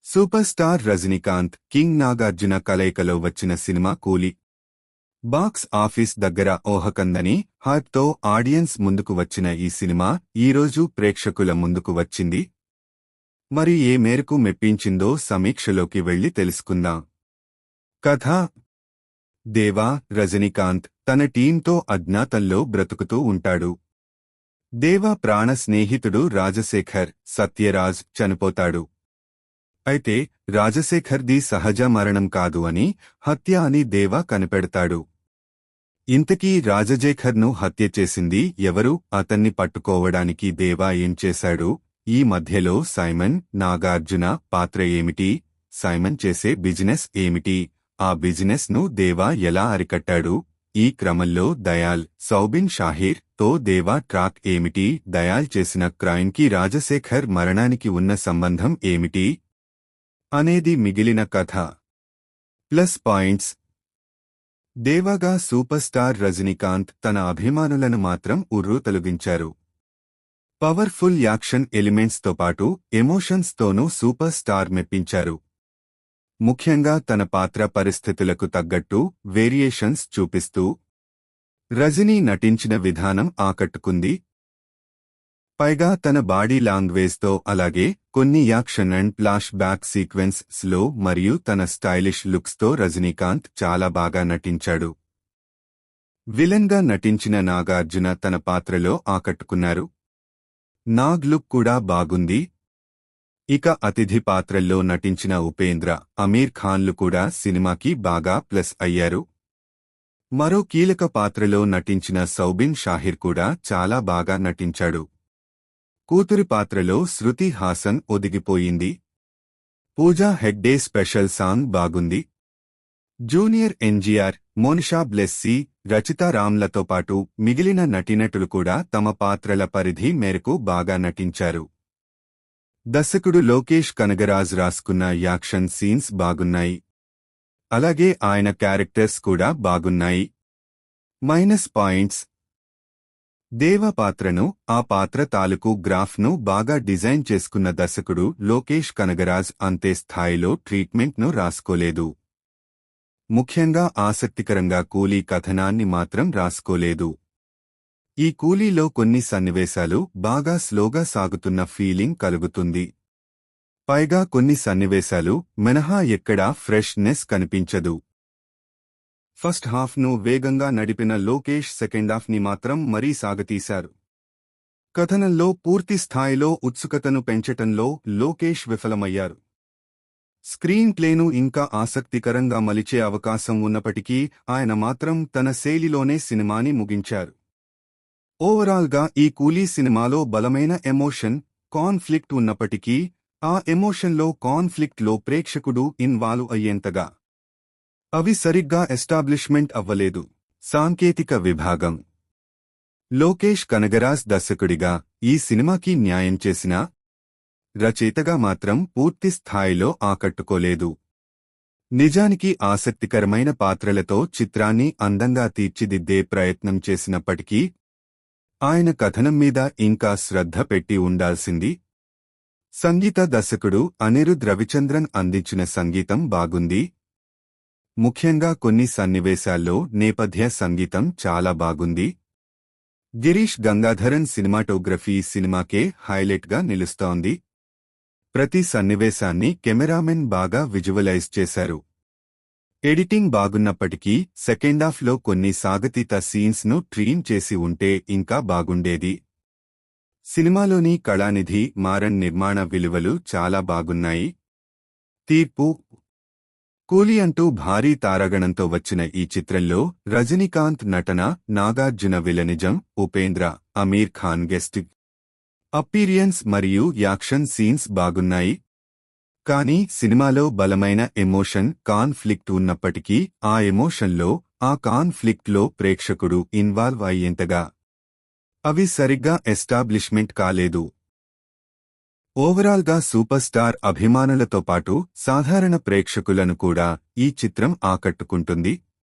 Super star Rajinikanth, king Nagarjuna కలయికలో వచ్చిన cinema కూలీ. బాక్స్ ఆఫీస్ దగ్గర ఊహకందని హైప్తో ఆడియన్స్ ముందుకు వచ్చిన ఈ సినిమా ఈరోజు ప్రేక్షకుల ముందుకు వచ్చింది. మరి ఏ మేరకు మెప్పించిందో సమీక్షలోకి వెళ్లి తెలుసుకుందాం. కథ: దేవా, రజనీకాంత్ తన టీంతో అజ్ఞాతంలో బ్రతుకుతూ ఉంటాడు. దేవా ప్రాణ స్నేహితుడు రాజశేఖర్, సత్యరాజ్ చనిపోతాడు. అయితే రాజశేఖర్ది సహజ మరణం కాదు అని, హత్య అని దేవా కనిపెడతాడు. ఇంతకీ రాజశేఖర్ను హత్య చేసింది ఎవరు? అతన్ని పట్టుకోవడానికి దేవా ఏం చేశాడు? ఈ మధ్యలో సైమన్, నాగార్జున పాత్ర ఏమిటి? సైమన్ చేసే బిజినెస్ ఏమిటి? ఆ బిజినెస్ ను దేవా ఎలా అరికట్టాడు? ఈ క్రమంలో దయాల్, సౌబిన్ షాహీర్ తో దేవా ట్రాక్ ఏమిటి? దయాల్ చేసిన క్రైమ్ కి రాజశేఖర్ మరణానికి ఉన్న సంబంధం ఏమిటి అనేది మిగిలిన కథ. ప్లస్ పాయింట్స్: దేవాగా సూపర్ స్టార్ రజనీకాంత్ తన అభిమానులను మాత్రం ఉర్రూతలూగించారు. పవర్ఫుల్ యాక్షన్ ఎలిమెంట్స్తో పాటు ఎమోషన్స్ తోనూ సూపర్ స్టార్ మెప్పించారు. ముఖ్యంగా తన పాత్ర పరిస్థితులకు తగ్గట్టు వేరియేషన్స్ చూపిస్తూ రజనీ నటించిన విధానం ఆకట్టుకుంది. పైగా తన బాడీ లాంగ్వేజ్తో, అలాగే కొన్ని action and flash back sequence లో మరియు తన స్టైలిష్ లుక్స్తో రజనీకాంత్ చాలా బాగా నటించాడు. విలన్గా నటించిన నాగార్జున తన పాత్రలో ఆకట్టుకున్నారు. నాగ్ లుక్ కూడా బాగుంది. ఇక అతిథి పాత్రల్లో నటించిన ఉపేంద్ర, అమీర్ ఖాన్లు కూడా సినిమాకి బాగా ప్లస్ అయ్యారు. మరో కీలక పాత్రలో నటించిన సౌబిన్ షాహీర్ కూడా చాలా బాగా నటించాడు. కూతురి పాత్రలో శృతి హాసన్ ఒదిగిపోయింది. పూజా హెగ్డే స్పెషల్ సాంగ్ బాగుంది. జూనియర్ ఎన్టీఆర్, మోనిషా బ్లెస్సీ, రచితా రామ్లతో పాటు మిగిలిన నటీనటులు కూడా తమ పాత్రల పరిధి మేరకు బాగా నటించారు. దర్శకుడు లోకేష్ కనగరాజ్ రాసుకున్న యాక్షన్ సీన్స్ బాగున్నాయి. అలాగే ఆయన క్యారెక్టర్స్ కూడా బాగున్నాయి. మైనస్ పాయింట్స్: దేవా పాత్రను, ఆ పాత్ర తాలూకు గ్రాఫ్ను బాగా డిజైన్ చేసుకున్న దర్శకుడు లోకేష్ కనగరాజ్ అంతే స్థాయిలో ట్రీట్మెంట్ను రాసుకోలేదు. ముఖ్యంగా ఆసక్తికరంగా కూలీ కథనాన్ని మాత్రం రాసుకోలేదు. ఈ కూలీలో కొన్ని సన్నివేశాలు బాగా స్లోగా సాగుతున్న ఫీలింగ్ కలుగుతుంది. పైగా కొన్ని సన్నివేశాలు మినహా ఎక్కడా ఫ్రెష్నెస్ కనిపించదు. ఫస్ట్ హాఫ్ను వేగంగా నడిపిన లోకేష్ సెకండ్ హాఫ్ని మాత్రం మరీ సాగతీశారు. కథనంలో పూర్తి స్థాయిలో ఉత్సుకతను పెంచటంలో లోకేష్ విఫలమయ్యారు. స్క్రీన్ ప్లేను ఇంకా ఆసక్తికరంగా మలిచే అవకాశం ఉన్నప్పటికీ ఆయన మాత్రం తన శైలిలోనే సినిమాని ముగించారు. ఓవరాల్గా ఈ కూలీ సినిమాలో బలమైన ఎమోషన్, కాన్ఫ్లిక్ట్ ఉన్నప్పటికీ ఆ ఎమోషన్లో, కాన్ఫ్లిక్ట్లో ప్రేక్షకుడు ఇన్వాల్వ్ అయ్యేంతగా అవి సరిగ్గా ఎస్టాబ్లిష్మెంట్ అవ్వలేదు. సాంకేతిక విభాగం: లోకేష్ కనగరాజ్ దర్శకుడిగా ఈ సినిమాకి న్యాయం చేసినా రచయితగా మాత్రం పూర్తి స్థాయిలో ఆకట్టుకోలేదు. నిజానికి ఆసక్తికరమైన పాత్రలతో చిత్రాన్ని అందంగా తీర్చిదిద్దే ప్రయత్నం చేసినప్పటికీ ఆయన కథనం మీద ఇంకా శ్రద్ధ పెట్టి ఉండాల్సింది. సంగీత దర్శకుడు అనిరుద్ రవిచంద్రన్ అందించిన సంగీతం బాగుంది. ముఖ్యంగా కొన్ని సన్నివేశాల్లో నేపథ్య సంగీతం చాలా బాగుంది. గిరీష్ గంగాధరన్ సినిమాటోగ్రఫీ సినిమాకే హైలైట్గా నిలుస్తోంది. ప్రతి సన్నివేశాన్ని కెమెరామెన్ బాగా విజువలైజ్ చేశారు. ఎడిటింగ్ బాగున్నప్పటికీ సెకండాఫ్లో కొన్ని సాగతీత సీన్స్ను ట్రీమ్ చేసి ఉంటే ఇంకా బాగుండేది. సినిమాలోని కళానిధి మారన్ నిర్మాణ విలువలు చాలా బాగున్నాయి. తీర్పు: కూలీ అంటూ భారీ తారాగణంతో వచ్చిన ఈ చిత్రంలో రజనీకాంత్ నటన, నాగార్జున విలనిజం, ఉపేంద్ర, అమీర్ ఖాన్ గెస్ట్ అప్పీరియన్స్ మరియు యాక్షన్ సీన్స్ బాగున్నాయి. కానీ సినిమాలో బలమైన ఎమోషన్, కాన్ఫ్లిక్ట్ ఉన్నప్పటికీ ఆ ఎమోషన్లో, ఆ కాన్ఫ్లిక్ట్లో ప్రేక్షకుడు ఇన్వాల్వ్ అయ్యేంతగా అవి సరిగ్గా ఎస్టాబ్లిష్మెంట్ కాలేదు. ఓవరాల్గా సూపర్ స్టార్ అభిమానులతో పాటు సాధారణ ప్రేక్షకులను కూడా ఈ చిత్రం ఆకట్టుకుంటుంది.